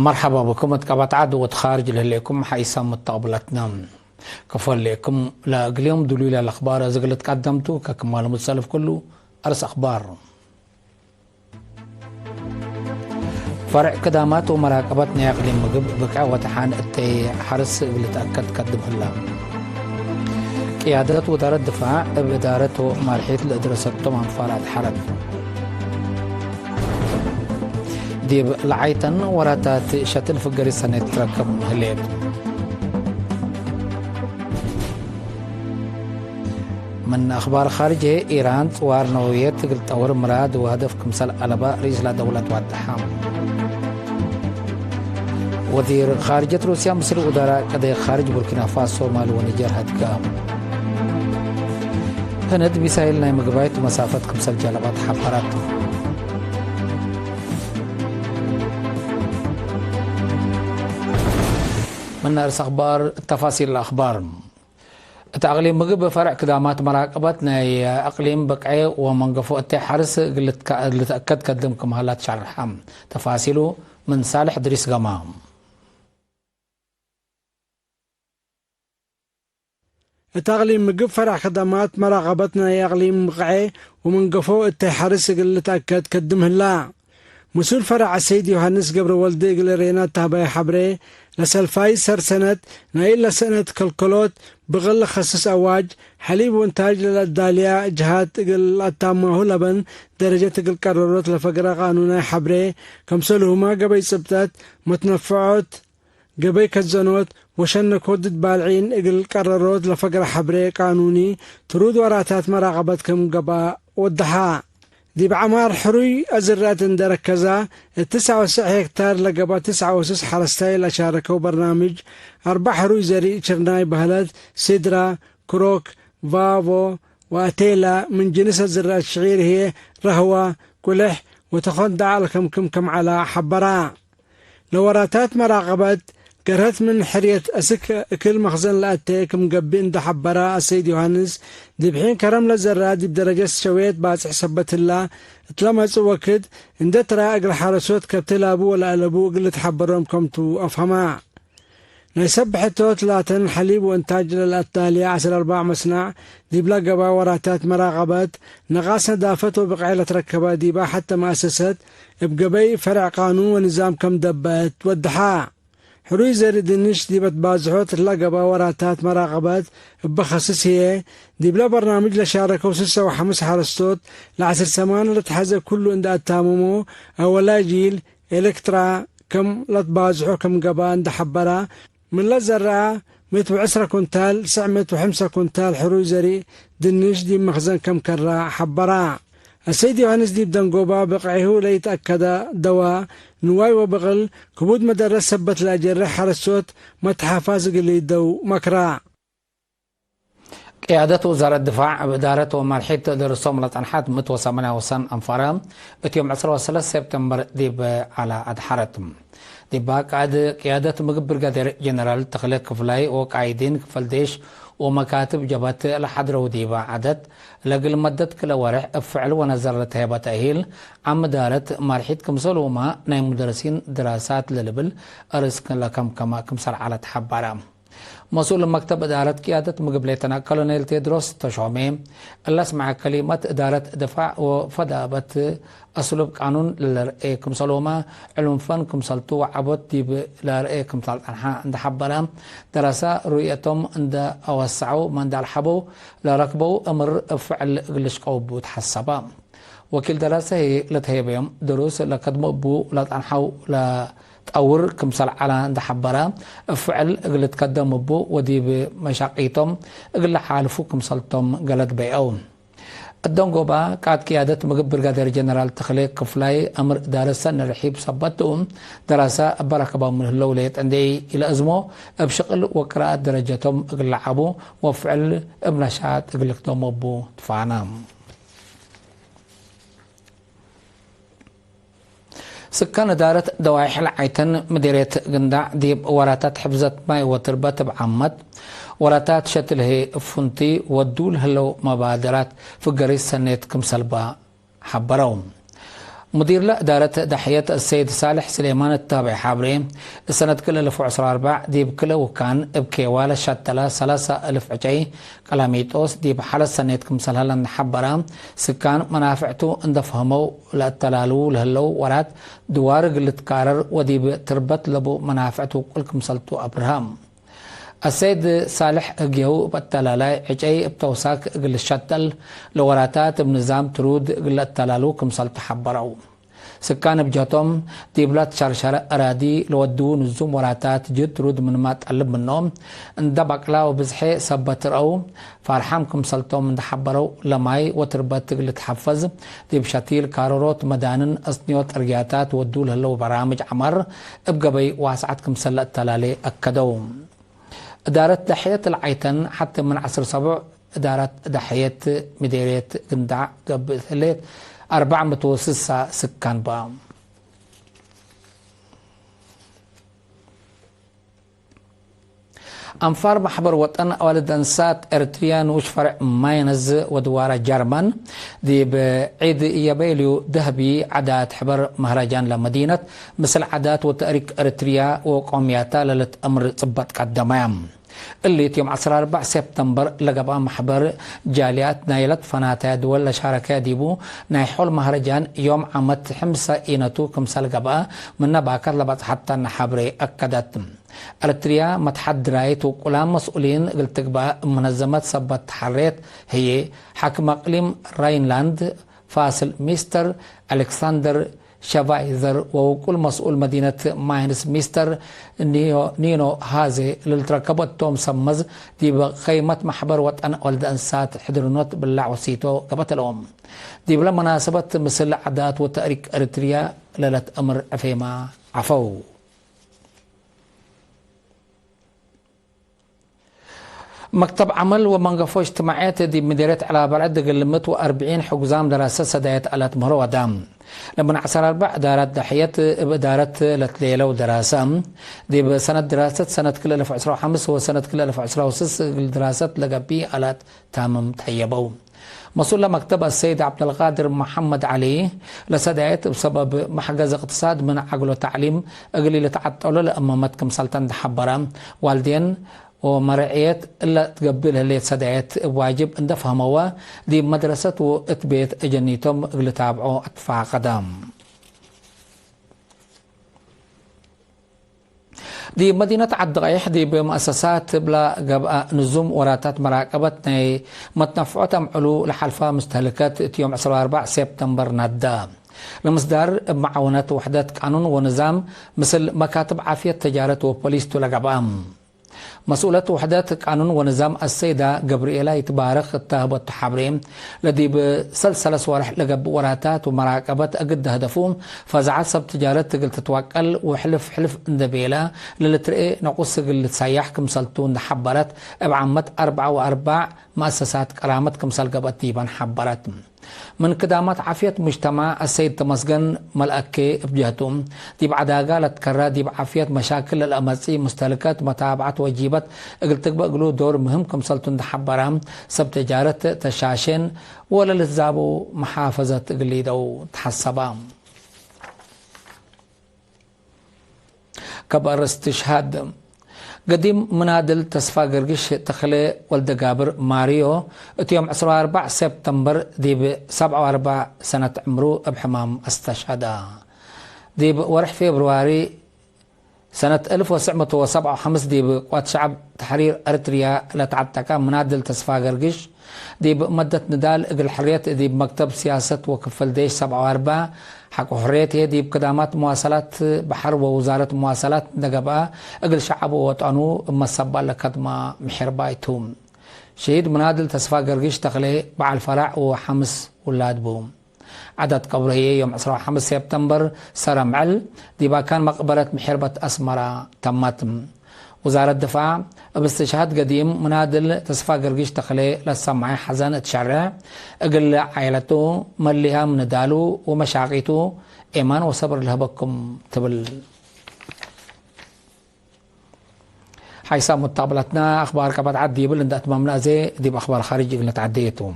مرحبا بكم اتقبط عاد وتخارج لكم حيسام متقبلتنا كفل لكم لا اليوم دليل الاخبار زغلت قدمتو ككمال متسلف كله ارس اخبار فرع كدامات ومراقبتنا يقلم مقب بقع وتحان التي حرس بلتأكد قدم الله قيادات وزارة الدفاع بإدارته مالحيت لإدرستهم عن فرع حرب ديب لعيتن وراتات شتل فقري سنة تركب مهليب من أخبار خارجية إيران صوار نووية تطور مراد وهدف كمثال ألبا رئيس دولة والدحام وزير خارجية روسيا مصر وزراء قضية خارج بوركينا فاسو مال ونيجر هدقام هند ميسايل ناي مقبايت مسافة كمثال جلبات حفرات من أرس أخبار تفاصيل الأخبار تأقليم مقب فرع كدامات مراقبتنا أقليم بقعي ومنقفو حرس اللي تأكد قدمكم هالات شعر الحام تفاصيله من صالح دريس قمام تأقليم مقب فرع خدمات مراقبتنا أقليم بقعي ومنقفو حرس اللي تأكد قدم هلا مسؤول فرع السيد يوحنس قبر والدي قلرينا تابعي حبري لسلفاي سرسنت نايل سنة كالكولوت بغل خصص أواج حليب وانتاج للداليا جهات قل التامه لبن درجة قل قررات لفقرة قانونا حبري كمسلهما قبي سبتات متنفعات قبي كزنوت وشن كودد بالعين قل قررات لفقرة حبري قانوني ترود وراتات مراقبتكم قبا والضحاء دي بعمار حروي أزرات اندركزا 9 هكتار لقبا 9 حرستاي لشاركوا برنامج 4 حروي زري شرناي بهلد سيدرا كروك فافو واتيلا من جنس الزرات الشعير هي رهوة كلح وتخون دعا كم على حبراء لوراتات مراقبة قرهت من حرية أسك كل مخزن لأتيك مقبين ده حبراء السيد يوحنس دي بحين كرم لزرات دي بدرجة شويت باس حسبت الله تلمس وكد اند ترى أقل حرسوت كبتلابو ولا ألبو قلت حبرهم كمتو أفهما نيسبح توت لاتن حليب وانتاج للأتالية 10 مصنع دي بلا قبا وراتات مراقبات نغاسنا دافته بقعيلة ركبا ديبا حتى مؤسسات بقبي فرع قانون ونظام كم دبات والدحاء حروي زرد النش دي بتبازحوت اللقبة وراتات مراقبات بخصص هي دي بلا برنامج لشاركوا 6 حرستوت ل10 سمان لتحزة كله عند التاممو أولا جيل إلكترا كم لتبازحو كم قبان دحبرا من لزرعة 110 كنتال 905 كنتال حروي زري دنش دي مخزن كم كرا حبرا السيد يوحنس دي بدنقوبا بقعيه ليتأكد دواء نواي وبغل كبود مدرس سبت لأجر حرسوت متحفاز قلي دو مكرا قيادة وزارة الدفاع بإدارة ومالحيت درسوم لطنحات متوسمنا وسن أنفرام يوم 13 سبتمبر ديب على أدحرتم ديب قاعد قيادة مقبر قادر جنرال تخليق كفلاي وقايدين كفلديش ومكاتب جبهة الحضر وديبا عدد لقل مدد كلا ورح افعل ونزرت هيبة تأهيل عم دارت مالحيت كمسول وما ناي مدرسين دراسات للبل أرسك لكم كما كمسال على تحبارا مسؤول مكتب إدارة قيادة مقبلتنا كولونيل تيدروس تشومي اللي اسمع كلمة إدارة دفاع وفدابة أسلوب قانون للرئي كمسلوما علم فن كمسلتو عبد ديب للرئي كمسل أنحاء عند حبرا دراسة رؤيتهم عند أوسعوا من دار حبو لركبوا أمر فعل غلشقوا بوتحسبا وكل دراسة هي لتهيبهم دروس لقدموا بو لتنحو تأور كمسل على عند حبرا فعل اقل تقدم بو ودي بمشاقيتهم اقل حالفو كمسلتهم قلت بيئون الدنقوبا قاد قيادة مقبر قادر جنرال تخليق كفلاي أمر دارسة نرحيب صبتهم دراسة بركبا من اللوليت عندي إلى أزمو بشغل وقراءة درجتهم اقل عبو وفعل ابنشات اقل اكتوم بو تفعنام سكان إدارة دوايح العيتن مديرية قندع ديب وراتات حفظت ماي وتربة بعمد وراتات شتله فنتي ودول هلو مبادرات في قريس سنة كمسلبا حبروم مدير لإدارة ضحية السيد صالح سليمان التابع حابري السنة كل 2004 دي بكل وكان بكيوالة شتلا 3000 عجي كلاميتوس دي بحالة سنتكم سلهلا نحبرا سكان منافعته اندفهموا لأتلالو لهلو ورات دوارق اللي تكارر ودي بتربط لبو منافعته كلكم سلطو أبراهام السيد صالح اجيو بالتلالاي عجي بتوساك قل الشتل لوراتات بنظام ترود قل التلالو كم سلط حبرو سكان بجاتهم ديبلات شرشرة أرادي لودو نزوم وراتات جد ترود من ما تقلب منهم اندبق لا وبزحي سبت رأو فارحام كم سلطهم من حبرو لماي وتربت قل تحفظ ديب شتيل كاروروت مدانن أصنيوت أرجاتات ودو لهلو برامج عمر ابقبي واسعات كم سلط التلالي أكدوهم إدارة ضحية العيتن حتى من عصر سبع إدارة ضحية مديرية قندع قبل ثلاث 406 سكان بام أنفار محبر وطن والد أنسات إرتريان وش فرع ماينز ودوارة جرمان دي بعيد يبيليو ذهبي عادات حبر مهرجان لمدينة مثل عادات وتأريك إرتريا وقومياتا للت أمر صبت قدمام اللي يوم 14 سبتمبر لقبا محبر جاليات نايلت فناتا دول شاركة ديبو نايحول مهرجان يوم عمت حمسة إينتو كمسال قبا من باكر لبط حتى نحبري أكدت أرتريا متحدرايت وقلام مسؤولين قلت قبا منظمات صبت حريت هي حاكم اقليم راينلاند فاصل مستر ألكسندر شافايزر وكل مسؤول مدينة ماينس مستر نينو هازي للتركبت توم سمز دي بقيمة محبر وطن ولد أنسات حضرنوت بالله وسيتو قبت الأم دي بلا مناسبة مثل عادات وتأريك أريتريا ليلة أمر أفيما عفو مكتب عمل ومنقفو اجتماعات دي مديرية على بلد قلمت 40 حجزام دراسة سدايات آلات مهرو ودام لما عصر 4 إدارة ضحية بإدارة لتليلة ودراسة دي بسنة دراسة سنة كل 2015 وسنة كل 2016 الدراسة لقبي آلات تامم تهيبو مسؤول مكتب السيد عبد القادر محمد علي لسدايات بسبب محجز اقتصاد من عقل وتعليم قليل تعطل لأمامتكم سلطان دحبرة والدين ومرعيات إلا تقبلها اللي سدعت واجب ان دفهموا دي مدرسة واتبيت جنيتهم اللي تابعوا ادفع قدام دي مدينة عالضغيح دي بمؤسسات بلا نزوم وراتات مراقبة متنفعات معلو لحلفة مستهلكات يوم 14 سبتمبر نادا لمصدر معونات وحدات قانون ونظام مثل مكاتب عافية تجارة وبوليس تلقبام مسؤولة وحدات قانون ونظام السيدة جبريلا يتبارك التهب التحبريم الذي بسلسلة صورح لقب وراتات ومراقبة أقد هدفهم فزعات سب تجارة تقل تتوكل وحلف اندبيلا للترقي نقص قل تسيح كمسلتون حبرت بعمت 4 مؤسسات كرامة كمسل قبت ديبان حبرت من قدامات عافية مجتمع السيد تمسجن ملأكي بجهتهم دي بعداقة لتكرر دي بعافية مشاكل الأمسي مستهلكات متابعة وجيبت قلت بقلو دور مهم كمسلتون دحبرام سب تجارة تشاشين ولا لتزابو محافظة قليدو تحسبام كبر استشهاد قديم منادل تصفى قرقش تخلي ولد قابر ماريو يوم 14 سبتمبر دي ب 47 سنة عمره بحمام استشهد دي ورح فبراير سنة 1957 دي بقوات شعب تحرير أريتريا لتعتكا منادل تصفى قرقش دي بمدة نضال اقل حرية دي بمكتب سياسة وكفل ديش 47 حق حريته دي بقدامات مواصلات بحر ووزارة مواصلات نقبا اقل شعب وطعنو مصبا لكدما محربايتهم شهيد منادل تصفى قرقش تخلي بعل فرع وحمس ولاد بوم عدد قبره يوم 15 سبتمبر سرمعل دي كان مقبرة محربة أسمرة تمتم وزارة الدفاع باستشهاد قديم منادل تصفى قرقش تخلي للسمعي حزن تشرع اقل عائلته مليها من دالو ومشاقيته ايمان وصبر لهبكم تبل حيث متقبلتنا اخبار كبت عدي بل اند اتمامنا زي دي باخبار خارجي قلنا تعديتهم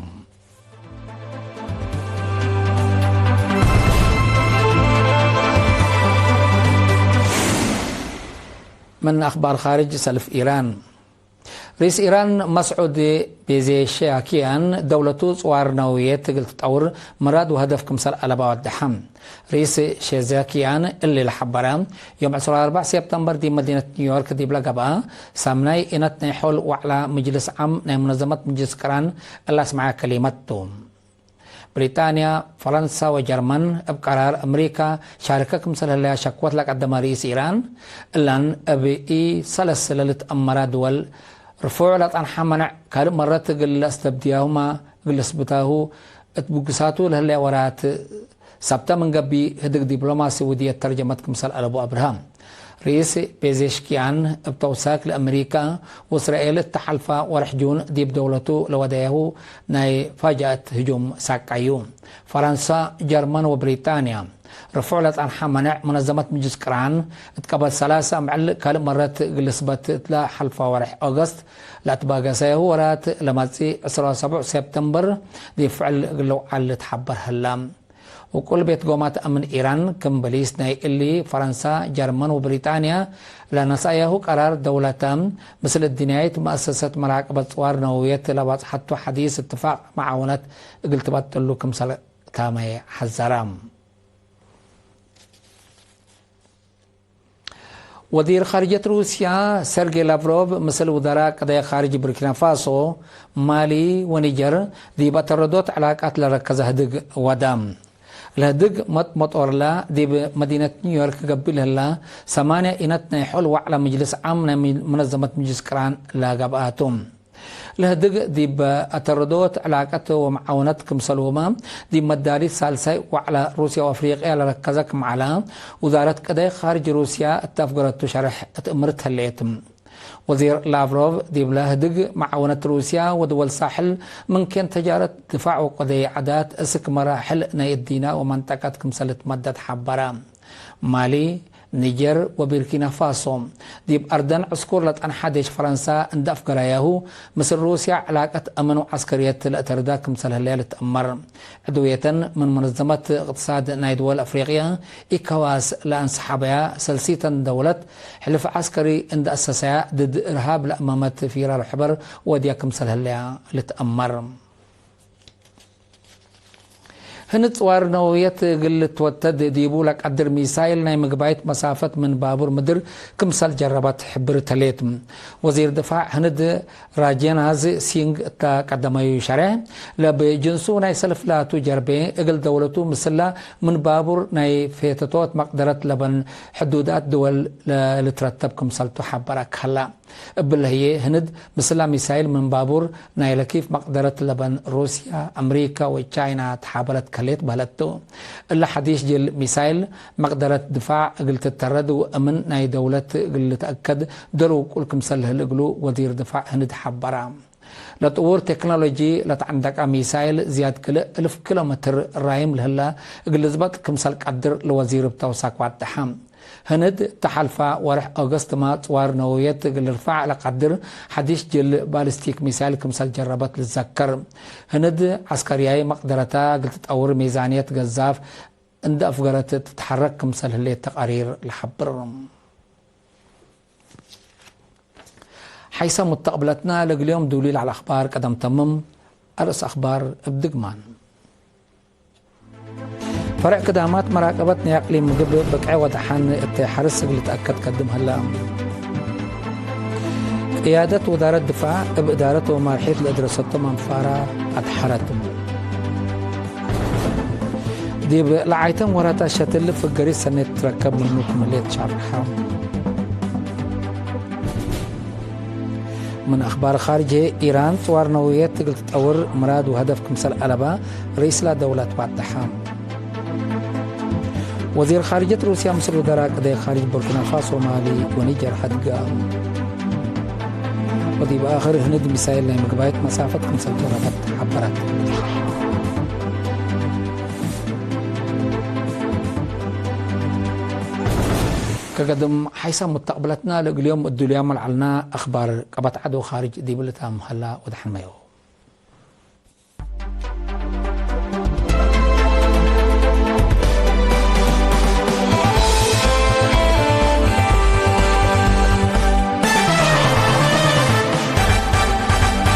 من أخبار خارج سلف إيران. رئيس إيران مسعود بيزيشاكيان دولته صوار نووية قلت تطور مراد وهدف كمسال ألبا والدحم. رئيس شيزاكيان اللي الحبران يوم 14 سبتمبر دي مدينة نيويورك دي بلغبا سامناي إنت نحول وعلى مجلس عام منظمة مجلس كران الله اسمع كلمته. بريطانيا فرنسا وجرمن بقرار أمريكا شاركة كمسال الله شكوت لك قدم رئيس إيران لأن أبي سلسلة أمرا دول رفوع لطنحة منع كان مرات قل استبديهما قل اسبتاهو اتبقساتو لهلا ورات سبتا من قبي هدق دبلوماسي ودية ترجمة كمسال أبو أبراهام. رئيس بيزيشكيان بتوساك لأمريكا وإسرائيل التحالفة ورحجون ديب دولته لوديه ناي فاجأت هجوم ساكايوم. فرنسا جرمن وبريطانيا رفعوا لطنحة منع منظمة مجلس كران اتقبل 3 معل كل مرات قلسبت تلا حلفة ورح أغسطس لا تباقى سيهو ورات لماتي 17 سبتمبر دي فعل قلو على تحبر هلام. وكل بيت قومات أمن إيران كم بليس ناي اللي فرنسا جرمن وبريطانيا لنسايه قرار دولتان مثل الدنياية مؤسسة مراقبة صوار نووية لبعض حتى حديث اتفاق معاونة قلت بطلو كمسال كامي حزرام. وزير خارجية روسيا سيرجي لافروف مثل وزراء قضايا خارج بوركينا فاسو مالي ونيجر دي بتردد علاقات لركز هدق ودام الهدق مطور لا دي بمدينة نيويورك قبل هلا 8 إنتنا حلو على مجلس عام منظمة مجلس كران لا قباتهم الهدق دي بتردد علاقات ومعاونات كمسلوما دي مدارس سالسة وعلى روسيا وافريقيا لركزكم على وزارة قضايا خارج روسيا اتفقرت تشرح اتأمرتها الليتم. وزير لافروف دي بلا هدق معاونة روسيا ودول ساحل ممكن تجارة دفاع وقضايا عادات اسك مراحل نايدينا ومنطقة كمسلة مدد حبرا مالي نيجر وبوركينا فاسو دي بأردن عسكر لتنحدش فرنسا اندف قراياهو مثل روسيا علاقة أمن وعسكرية الأتردا كمثل هالليلة تأمر عدوية من منظمة اقتصاد نايدول أفريقيا إيكواس لأنسحابها سلسيتا دولة حلف عسكري اند أساسها ضد إرهاب لأمامة فيرا الحبر وديا كمثل هالليلة لتأمر. هنت صوار نووية قل توتد ديبو لك قدر ميسايل ناي مقبايت مسافة من بابور مدر كمسال جربت حبر تليتم. وزير دفاع هند راجين هذا سينغ تا قدما يشاره لبجنسو ناي سلف لا تجربه اقل دولتو مثلا من بابور ناي فيتتوت مقدرت لبن حدودات دول لترتب كمسال تحبرك هلا بالهي هند مثلا ميسايل من بابور ناي لكيف مقدرت لبن روسيا امريكا وتشاينا تحابلت كليت بلدتو إلا حديث جل ميسايل مقدرة دفاع قلت الترد وأمن ناي دولة قلت أكد درو كل كمسله لقلو وزير دفاع هند حبرا لطور تكنولوجي لتعندك ميسايل زياد كل 1000 كيلومتر رايم لهلا قلت كمسل قدر لوزير بتوساك واتحام هند تحالفة ورح أغسطس ما طوار نووية الرفاع لقدر حديث جل بالستيك ميسايل كمسال جربت للذكر هند عسكرياي مقدرتها قلت تطور ميزانية قذاف عند أفقرت تتحرك كمسال هلي التقارير الحبر. حيث مستقبلتنا لقليوم دوليل على الأخبار قدم تمم أرس أخبار بدقمان. فرع قدامات مراقبتنا يقلي مقبل بقعي ودحان التحرس اللي تأكد قدم هلا قيادة وزارة الدفاع بإدارة ومارحية الإدراسات منفارة أدحرتهم دي لعيتم وراتا شتل في القريس سنة تركب منكم اللي تشاركها. من أخبار خارجية إيران صور نووية تقل تطور مراد وهدف كمسال ألبا رئيس لا دولة واتحام. وزير خارجية روسيا مصر ودراء قضايا خارج بوركينا فاسو مالي ونيجر حدقا ودي بآخر هند ميسايل لاي مقبايت مسافة كمسال جربت حبرت كقدم حيث مستقبلتنا لقل يوم الدوليام العلنا أخبار قبط عدو خارج دي بلتام هلا ودحن ميو